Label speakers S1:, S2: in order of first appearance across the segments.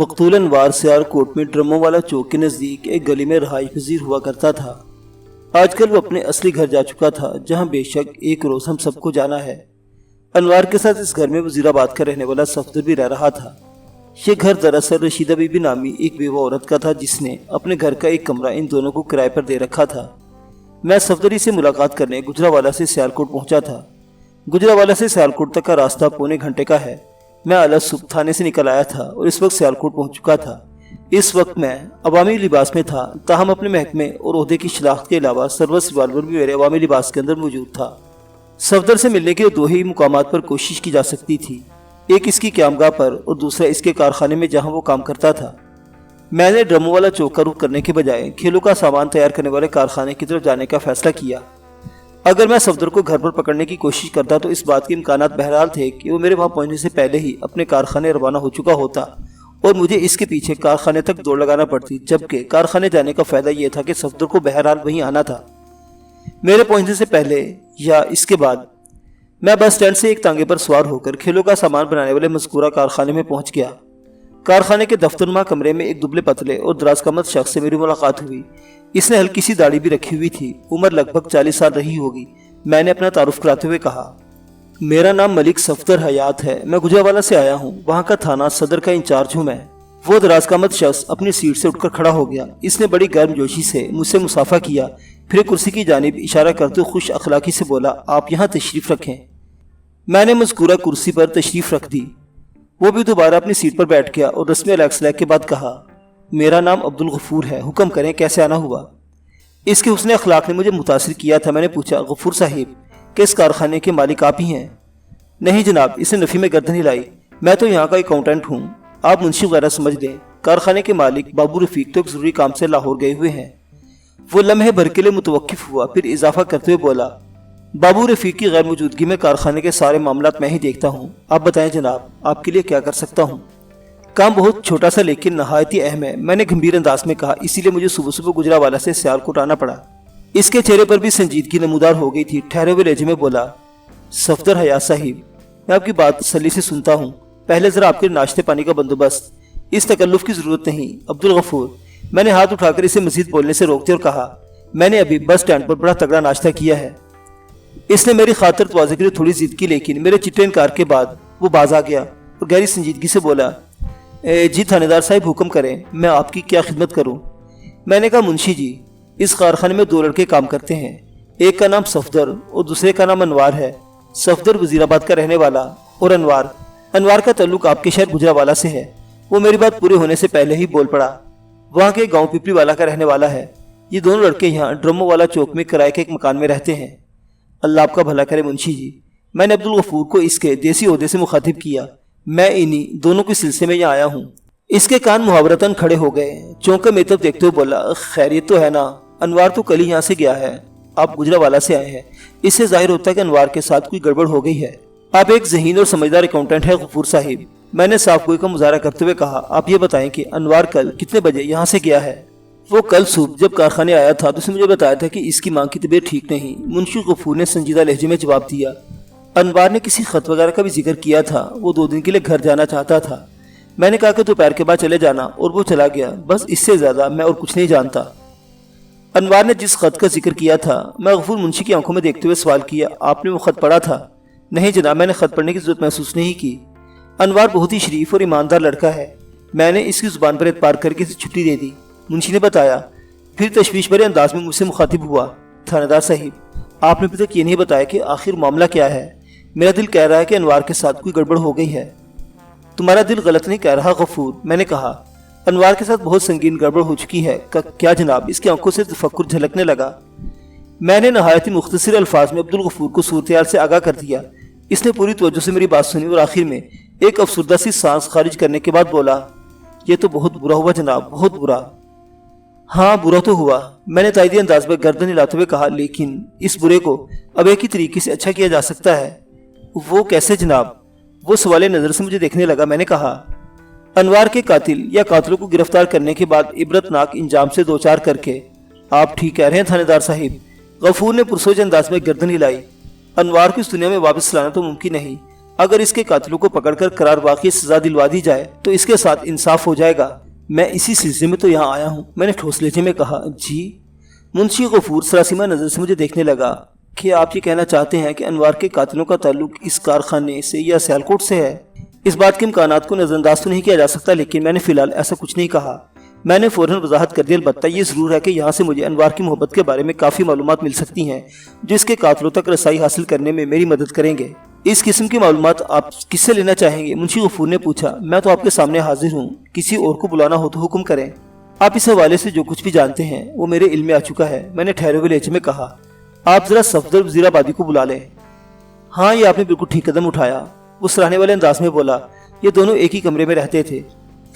S1: مقتول انوار سیالکوٹ میں ڈرموں والا چوک کے نزدیک ایک گلی میں رہائش پذیر ہوا کرتا تھا۔ آج کل وہ اپنے اصلی گھر جا چکا تھا، جہاں بے شک ایک روز ہم سب کو جانا ہے۔ انوار کے ساتھ اس گھر میں وزیر آباد کا رہنے والا صفدر بھی رہ رہا تھا۔ یہ گھر دراصل رشیدہ بی بی نامی ایک بیوہ عورت کا تھا، جس نے اپنے گھر کا ایک کمرہ ان دونوں کو کرائے پر دے رکھا تھا۔ میں صفدری سے ملاقات کرنے گجرانوالہ سے سیالکوٹ پہنچا تھا۔ گجرانوالہ سے سیالکوٹ تک کا راستہ پونے گھنٹے کا ہے۔ میں اعلی صبح تھانے سے نکل آیا تھا اور اس وقت سیالکوٹ پہنچ چکا تھا۔ اس وقت میں عوامی لباس میں تھا، تاہم اپنے محکمے اور عہدے کی شناخت کے علاوہ سروس ریوالور بھی میرے عوامی لباس کے اندر موجود تھا۔ صفدر سے ملنے کے دو ہی مقامات پر کوشش کی جا سکتی تھی، ایک اس کی قیامگاہ پر اور دوسرا اس کے کارخانے میں جہاں وہ کام کرتا تھا۔ میں نے ڈرموں والا چوک کا رخ کرنے کے بجائے کھیلوں کا سامان تیار کرنے والے کارخانے کی طرف جانے کا فیصلہ کیا۔ اگر میں صفدر کو گھر پر پکڑنے کی کوشش کرتا تو اس بات کے امکانات بہرحال تھے کہ وہ میرے وہاں پہنچنے سے پہلے ہی اپنے کارخانے روانہ ہو چکا ہوتا اور مجھے اس کے پیچھے کارخانے تک دوڑ لگانا پڑتی، جبکہ کارخانے جانے کا فائدہ یہ تھا کہ صفدر کو بہرحال وہیں آنا تھا۔ میرے پہنچنے سے پہلے یا اس کے بعد میں بس اسٹینڈ سے ایک تانگے پر سوار ہو کر کھیلوں کا سامان بنانے والے مذکورہ کارخانے میں پہنچ گیا۔ کارخانے کے دفترنما کمرے میں ایک دبلے پتلے اور دراز قامت شخص سے میری ملاقات ہوئی۔ اس نے ہلکی سی داڑھی بھی رکھی ہوئی تھی، عمر لگ بھگ 40 سال رہی ہوگی۔ میں نے اپنا تعارف کراتے ہوئے کہا، میرا نام ملک صفدر حیات ہے، میں گجرانوالہ سے آیا ہوں، وہاں کا تھانہ صدر کا انچارج ہوں میں۔ وہ دراز قامت شخص اپنی سیٹ سے اٹھ کر کھڑا ہو گیا۔ اس نے بڑی گرم جوشی سے مجھ سے مصافحہ کیا، پھر کرسی کی جانب اشارہ کرتے خوش اخلاقی سے بولا، آپ یہاں تشریف رکھیں۔ میں نے مذکورہ کرسی پر تشریف رکھ دی۔ وہ بھی دوبارہ اپنی سیٹ پر بیٹھ گیا اور رسمی الیکسلیک کے بعد کہا، میرا نام عبدالغفور ہے، حکم کریں کیسے آنا ہوا؟ اس کے حسن اخلاق نے مجھے متاثر کیا تھا۔ میں نے پوچھا، غفور صاحب کہ اس کارخانے کے مالک آپ ہی ہیں؟ نہیں جناب، اس نے نفی میں گردن ہلائی، میں تو یہاں کا اکاؤنٹنٹ ہوں، آپ منشی وغیرہ سمجھ لیں۔ کارخانے کے مالک بابو رفیق تو ایک ضروری کام سے لاہور گئے ہوئے ہیں۔ وہ لمحے بھر کے لیے متوقف ہوا، پھر اضافہ کرتے ہوئے بولا، بابو رفیق کی غیر موجودگی میں کارخانے کے سارے معاملات میں ہی دیکھتا ہوں۔ آپ بتائیں جناب، آپ کے لیے کیا کر سکتا ہوں؟ کام بہت چھوٹا سا لیکن نہایت اہم ہے، میں نے گمبھیر انداز میں کہا، اسی لیے مجھے صبح صبح گجرانوالہ سے سیالکوٹ آنا پڑا۔ اس کے چہرے پر بھی سنجیدگی نمودار ہو گئی تھی۔ ٹھہرے ہوئے لہجے میں بولا، صفدر حیات صاحب، میں آپ کی بات تسلی سے سنتا ہوں، پہلے ذرا آپ کے ناشتے پانی کا بندوبست، اس تکلف کی ضرورت نہیں۔ عبدالغفور، میں نے ہاتھ اٹھا کر اسے مزید بولنے سے روکتے اور کہا، میں نے ابھی بس اسٹینڈ پر بڑا تگڑا ناشتہ کیا ہے۔ اس نے میری خاطر تواضع کے لیے تھوڑی ضد کی، لیکن میرے چٹے انکار کے بعد وہ باز آ گیا اور گہری سنجیدگی سے بولا، جی تھانے دار صاحب حکم کریں، میں آپ کی کیا خدمت کروں؟ میں نے کہا، منشی جی، اس کارخانے میں دو لڑکے کام کرتے ہیں، ایک کا نام صفدر اور دوسرے کا نام انوار ہے۔ صفدر وزیر آباد کا رہنے والا اور انوار کا تعلق آپ کے شہر گجرانوالہ سے ہے۔ وہ میری بات پورے ہونے سے پہلے ہی بول پڑا، وہاں کے گاؤں پپری والا کا رہنے والا ہے۔ یہ دونوں لڑکے یہاں ڈرموں والا چوک میں کرائے کے ایک مکان میں رہتے ہیں۔ اللہ آپ کا بھلا کرے منشی جی۔ میں نے عبدالغفور کو اس کے دیسی عہدے سے مخاطب کیا، میں انہی دونوں کے سلسلے میں یہاں آیا ہوں۔ اس کے کان محاورتاً کھڑے ہو گئے، چونک کر میری طرف دیکھتے ہوئے بولا، خیریت تو ہے نا؟ انوار تو کل ہی یہاں سے گیا ہے، آپ گجرانوالہ سے آئے ہیں، اس سے ظاہر ہوتا ہے کہ انوار کے ساتھ کوئی گڑبڑ ہو گئی ہے۔ آپ ایک ذہین اور سمجھدار اکاؤنٹنٹ ہیں غفور صاحب، میں نے صاف گوئی کا مظاہرہ کرتے ہوئے کہا، آپ یہ بتائیں کہ انوار کل کتنے بجے یہاں سے گیا ہے؟ وہ کل صبح جب کارخانے آیا تھا تو اس نے مجھے بتایا تھا کہ اس کی ماں کی طبیعت ٹھیک نہیں۔ منشی غفور نے سنجیدہ لہجے میں جواب دیا، انوار نے کسی خط وغیرہ کا بھی ذکر کیا تھا، وہ 2 دن کے لیے گھر جانا چاہتا تھا۔ میں نے کہا کہ دوپہر کے بعد چلے جانا، اور وہ چلا گیا، بس اس سے زیادہ میں اور کچھ نہیں جانتا۔ انوار نے جس خط کا ذکر کیا تھا، میں غفور منشی کی آنکھوں میں دیکھتے ہوئے سوال کیا، آپ نے وہ خط پڑھا تھا؟ نہیں جناب، میں نے خط پڑھنے کی ضرورت محسوس نہیں کی۔ انوار بہت ہی شریف اور ایماندار لڑکا ہے، میں نے اس کی زبان پر اعتبار کر کے اسے چھٹی دے دی، منشی نے بتایا۔ پھر تشویش بھرے انداز میں مجھ سے مخاطب ہوا، تھانے دار صاحب، آپ نے ابھی تک یہ نہیں بتایا کہ آخر معاملہ کیا ہے؟ میرا دل کہہ رہا ہے کہ انوار کے ساتھ کوئی گڑبڑ ہو گئی ہے۔ تمہارا دل غلط نہیں کہہ رہا غفور، میں نے کہا، انوار کے ساتھ بہت سنگین گڑبڑ ہو چکی ہے۔ کیا جناب؟ اس کی آنکھوں سے تفکر جھلکنے لگا۔ میں نے نہایت ہی مختصر الفاظ میں عبدالغفور کو صورتحال سے آگاہ کر دیا۔ اس نے پوری توجہ سے میری بات سنی اور آخر میں ایک افسردہ سی سانس خارج کرنے کے بعد بولا، یہ تو بہت برا ہوا جناب، بہت برا۔ ہاں برا تو ہوا، میں نے تائیدی انداز میں گردن ہلاتے ہوئے کہا، لیکن اس برے کو اب ایک ہی طریقے سے اچھا کیا جا سکتا ہے۔ وہ کیسے جناب؟ وہ سوال نظر سے مجھے دیکھنے لگا۔ میں نے کہا، انوار کے قاتل یا قاتلوں کو گرفتار کرنے کے بعد عبرتناک انجام سے دوچار کر کے۔ آپ ٹھیک کہہ رہے ہیں تھانے دار صاحب، غفور نے پرسوچ انداز میں گردن ہلائی۔ انوار کو اس دنیا میں واپس لانا تو ممکن نہیں، اگر اس کے قاتلوں کو پکڑ کر قرار واقعی سزا دلوا دی جائے تو اس کے ساتھ انصاف ہو جائے گا۔ میں اسی سلسلے میں تو یہاں آیا ہوں، میں نے ٹھوس لہجے میں کہا۔ جی؟ منشی غفور سراسیمہ نظر سے مجھے دیکھنے لگا۔ کہ آپ یہ کہنا چاہتے ہیں کہ انوار کے قاتلوں کا تعلق اس کارخانے سے یا سیالکوٹ سے ہے؟ اس بات کے امکانات کو نظر انداز تو نہیں کیا جا سکتا، لیکن میں نے فی الحال ایسا کچھ نہیں کہا۔ میں نے فوراً وضاحت کر دی، البتہ یہ ضرور ہے کہ یہاں سے مجھے انوار کی محبت کے بارے میں کافی معلومات مل سکتی ہیں جو اس کے قاتلوں تک رسائی حاصل کرنے میں میری مدد کریں گے۔ اس قسم کی معلومات آپ کس سے لینا چاہیں گے؟ منشی غفور نے پوچھا۔ میں تو آپ کے سامنے حاضر ہوں، کسی اور کو بلانا ہو تو حکم کریں۔ آپ اس حوالے سے جو کچھ بھی جانتے ہیں وہ میرے علم میں آ چکا ہے، میں نے ٹھہرے ہوئے لہجے میں کہا۔ آپ ذرا صفدر وزیر آبادی کو بلا لیں۔ ہاں، یہ آپ نے بالکل ٹھیک قدم اٹھایا، وہ سراہنے والے انداز میں بولا۔ یہ دونوں ایک ہی کمرے میں رہتے تھے۔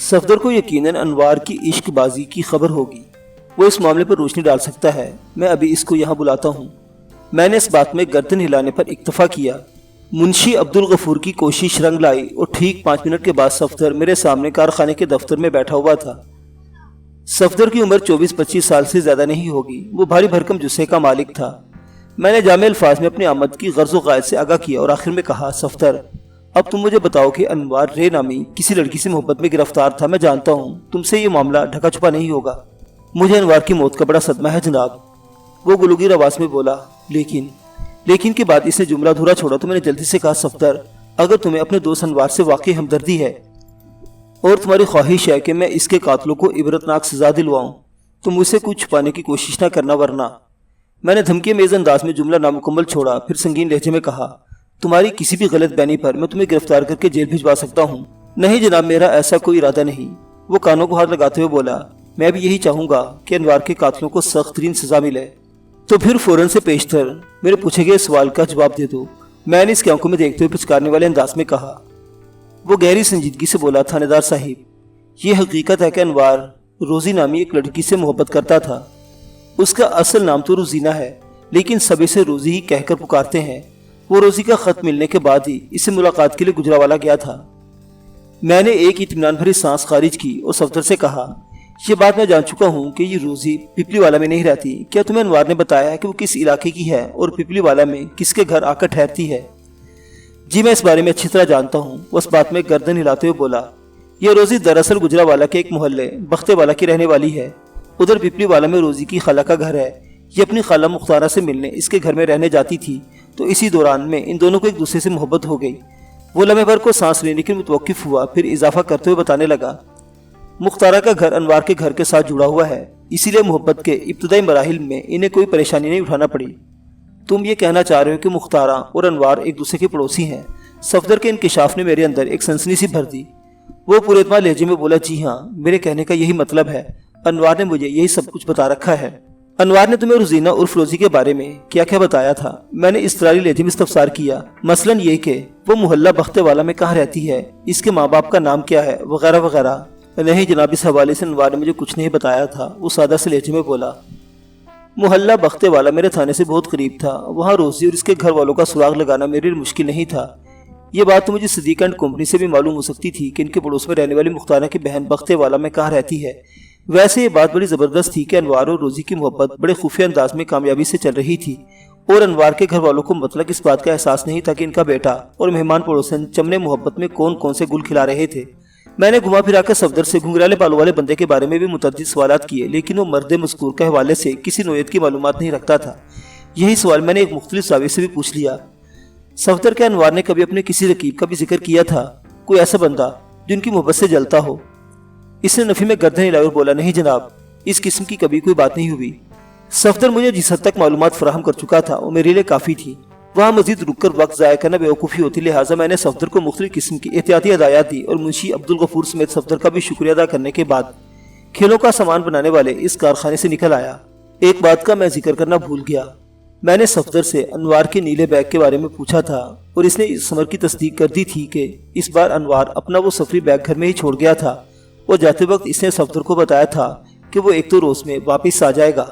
S1: صفدر کو یقیناً انوار کی عشق بازی کی خبر ہوگی، وہ اس معاملے پر روشنی ڈال سکتا ہے۔ میں ابھی اس کو یہاں بلاتا ہوں۔ میں نے اس بات میں گردن ہلانے پر اکتفا کیا۔ منشی عبدالغفور کی کوشش رنگ لائی اور ٹھیک 5 منٹ کے بعد صفدر میرے سامنے کارخانے کے دفتر میں بیٹھا ہوا تھا۔ صفدر کی عمر 24-25 سال سے زیادہ نہیں ہوگی، وہ بھاری بھرکم جسے کا مالک تھا۔ میں نے جامع الفاظ میں اپنی آمد کی غرض و غائب سے آگاہ کیا اور آخر میں کہا، صفدر، اب تم مجھے بتاؤ کہ انوار رے نامی کسی لڑکی سے محبت میں گرفتار تھا۔ میں جانتا ہوں تم سے یہ معاملہ ڈھکا چھپا نہیں ہوگا۔ مجھے انوار کی موت کا بڑا صدمہ ہے جناب، وہ گلوگیر آواز میں بولا۔ لیکن کے بعد اس نے جملہ دھورا چھوڑا تو میں نے جلدی سے کہا، صفدر، اگر تمہیں اپنے دوست انوار سے واقعی ہمدردی ہے اور تمہاری خواہش ہے کہ میں اس کے قاتلوں کو عبرتناک سزا دلواؤں تو مجھ سے کچھ چھپانے کی کوشش نہ کرنا، ورنہ… میں نے دھمکی میز انداز میں جملہ نامکمل چھوڑا، پھر سنگین لہجے میں کہا، تمہاری کسی بھی غلط بیانی پر میں تمہیں گرفتار کر کے جیل بھجوا سکتا ہوں۔ نہیں جناب، میرا ایسا کوئی ارادہ نہیں، وہ کانوں کو ہاتھ لگاتے ہوئے بولا۔ میں بھی یہی چاہوں گا کہ انوار کے قاتلوں کو سخت ترین سزا ملے۔ تو پھر فوراً سے پیشتر میرے پوچھے گئے سوال کا جواب دے دو، میں نے اس کی آنکھوں میں دیکھتے ہوئے پچکارنے والے انداز میں کہا۔ وہ گہری سنجیدگی سے بولا، تھانے دار صاحب، یہ حقیقت ہے کہ انوار روزی نامی ایک لڑکی سے محبت کرتا تھا۔ اس کا اصل نام تو روزینہ ہے، لیکن سب اسے روزی ہی کہہ کر پکارتے ہیں۔ وہ روزی کا خط ملنے کے بعد ہی اسے ملاقات کے لیے گجرانوالہ گیا تھا۔ میں نے ایک اطمینان بھری سانس خارج کی اور صفدر سے کہا، یہ بات میں جان چکا ہوں کہ یہ روزی پپلی والا میں نہیں رہتی۔ کیا تمہیں انوار نے بتایا ہے کہ وہ کس علاقے کی ہے اور پپلی والا میں کس کے گھر آ کر ٹھہرتی ہے؟ جی، میں اس بارے میں اچھی طرح جانتا ہوں، وہ اس بات میں گردن ہلاتے ہوئے بولا۔ یہ روزی دراصل گجرانوالہ کے ایک محلے بختے والا کی رہنے والی ہے۔ ادھر پپلی والا میں روزی کی خالہ کا گھر ہے۔ یہ اپنی خالہ مختارہ سے ملنے اس کے گھر میں رہنے جاتی تھی، تو اسی دوران میں ان دونوں کو ایک دوسرے سے محبت ہو گئی۔ وہ لمحے بھر کو سانس لینے کے متوقف ہوا، پھر اضافہ کرتے ہوئے بتانے لگا، مختارہ کا گھر انوار کے گھر کے ساتھ جڑا ہوا ہے، اسی لیے محبت کے ابتدائی مراحل میں انہیں کوئی پریشانی نہیں اٹھانا پڑی۔ تم یہ کہنا چاہ رہے ہو کہ مختارہ اور انوار ایک دوسرے کے پڑوسی ہیں؟ صفدر کے انکشاف نے میرے اندر ایک سنسنی سی بھر دی۔ وہ پورے اعتماد لہجے میں بولا، جی ہاں، میرے کہنے کا یہی مطلب ہے، انوار نے مجھے یہی سب کچھ بتا رکھا ہے۔ انوار نے تمہیں روزینہ عرف روزی کے بارے میں کیا کیا بتایا تھا؟ میں نے اضطراری لہجے میں استفسار کیا۔ مثلاً یہ کہ وہ محلہ بختے والا میں کہاں رہتی ہے، اس کے ماں باپ کا نام کیا ہے، وغیرہ وغیرہ۔ نہیں جناب، اس حوالے سے انوار نے مجھے کچھ نہیں بتایا تھا، وہ سادہ سے لہجے میں بولا۔ محلہ بختے والا میرے تھانے سے بہت قریب تھا، وہاں روزی اور اس کے گھر والوں کا سراغ لگانا میرے لیے مشکل نہیں تھا۔ یہ بات تو مجھے صدیق اینڈ کمپنی سے بھی معلوم ہو سکتی تھی کہ ان کے پڑوس میں رہنے والی مختارہ کی بہن بختے والا میں کہاں رہتی ہے۔ ویسے یہ بات بڑی زبردست تھی کہ انوار اور روزی کی محبت بڑے خفیہ انداز میں کامیابی سے چل رہی تھی، اور انوار کے گھر والوں کو مطلق اس بات کا احساس نہیں تھا کہ ان کا بیٹا اور مہمان پڑوسن چمنے محبت میں کون کون سے گل کھلا رہے تھے۔ میں نے گھما پھرا کر صفدر سے گھنگرالے بالوں والے بندے کے بارے میں بھی متعدد سوالات کیے، لیکن وہ مرد مذکور کے حوالے سے کسی نوعیت کی معلومات نہیں رکھتا تھا۔ یہی سوال میں نے ایک مختلف زاویے سے بھی پوچھ لیا۔ صفدر کے انوار نے کبھی اپنے کسی رقیب کا بھی ذکر کیا تھا، کوئی ایسا بندہ جو ان کی محبت سے جلتا ہو؟ اس نے نفی میں گردن ہلائی اور بولا، نہیں جناب، اس قسم کی کبھی کوئی بات نہیں ہوئی۔ صفدر مجھے جس حد تک معلومات فراہم کر چکا تھا وہ میرے لیے کافی تھی، وہاں مزید رک کر وقت ضائع کرنا بیوقوفی ہوتی، لہٰذا میں نے صفدر کو مختلف قسم کی احتیاطی ہدایات دی اور منشی عبدالغفور سمیت صفدر کا بھی شکریہ ادا کرنے کے بعد کھیلوں کا سامان بنانے والے اس کارخانے سے نکل آیا۔ ایک بات کا میں ذکر کرنا بھول گیا، میں نے صفدر سے انوار کے نیلے بیگ کے بارے میں پوچھا تھا اور اس نے اس خبر کی تصدیق کر دی تھی کہ اس بار انوار اپنا وہ سفری بیگ گھر میں ہی چھوڑ گیا تھا، اور جاتے وقت اس نے صفدر کو بتایا تھا کہ وہ 1-2 روز میں واپس آ جائے گا۔